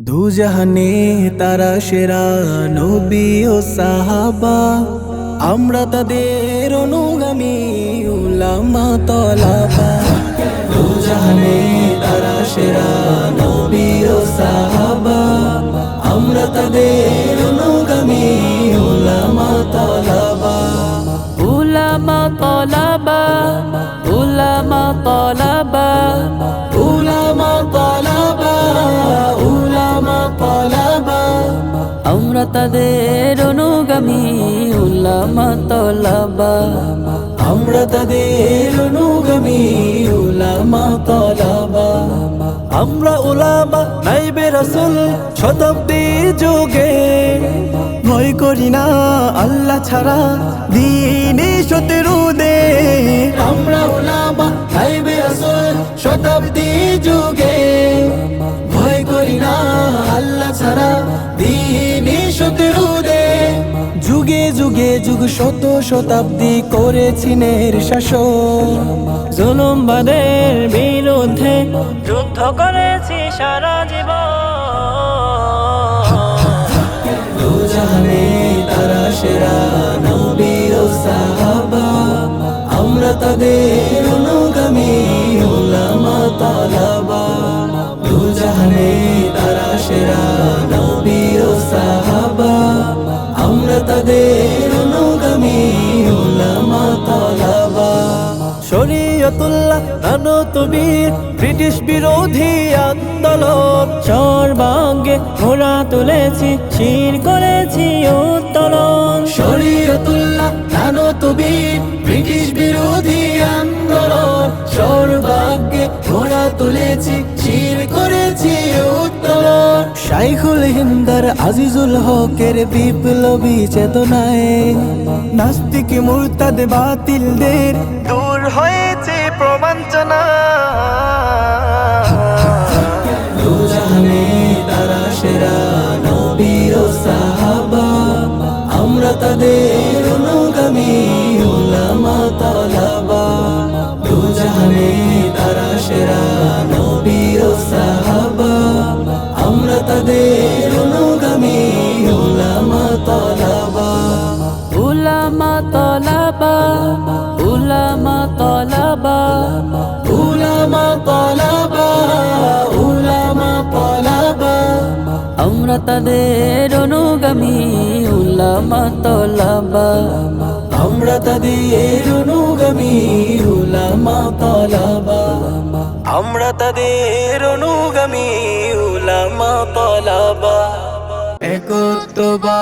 দুজাহানে তারা সেরা নবী ও সাহাবা, আমরা তাদের অনুগামী উলামা তলাবা। দুজাহানে তারা সেরা নবী ও সাহাবা, আমরা তাদের অনুগামী উলামা তলাবা। উলামা তলাবা, উলামা তলাবা, উলামা তলাবা, উলামা তলাবা, আমরা তাদের অনুগামী উলামা তলাবা। আমরা তাদের অনুগামী উলামা তলাবা। আমরা উলামা নাইবে রাসূল শতাব্দী যুগে, ভয় করি না আল্লাহ ছাড়া দ্বীনে শত্রুদে। আমরা উলামা নাইবে রাসূল শতাব্দী যুগে, ভয় করি না আল্লাহ ছাড়া দ্বীনে শত্রুদে। যুগে যুগে যুগ শত শতাব্দী করেছিনের শাসন, জুলুমবাদের বিরুদ্ধে যুদ্ধ করেছি সারা জীবন। দুজাহানে তারা সেরা নবী ও সাহাবা, আমরা তাদের অনুগামী উলামা তলাবা। দুজাহানে তারা সেরা নবী ও সাহাবা, আমরা তাদের অনুগামী উলামা তলাবা। শরীয়তুল্লাহ নানতবীর ব্রিটিশ বিরোধী আন্দোলন, সর্বাঙ্গে ঘোড়া তুলেছি, শির করেছি উত্তোলন। শরীয়তুল্লাহ নানতবীর ব্রিটিশ বিরোধী আন্দোলন, সর্বাগ্যে ঘোড়া তুলেছি, শির করেছি উত্তোলন। শাইখুল হিন্দার আজিজুল হকের বিপ্লবী চেতনায় নাস্তিক মুরতাদ বাতিলদের দূর হয়েছে প্রবঞ্চনা। দুজাহানে তারা সেরা নবী ও সাহাবা, আমরা তাদের অনুগামী উলামা তলাবা। দুজাহানে তারা সেরা নবী ও সাহাবা, আমরা তাদের অনুগামী উলামা তলাবা। উলামা তলাবা, উলামা তলাবা, উলামা তলাবা, উলামা তলাবা, আমরা তাদের অনুগামী উলামা তলাবা। আমরা তাদের অনুগামী উলামা তলাবা। আমরা তাদের অনুগামী উলামা তলাবা। একত্ববাদ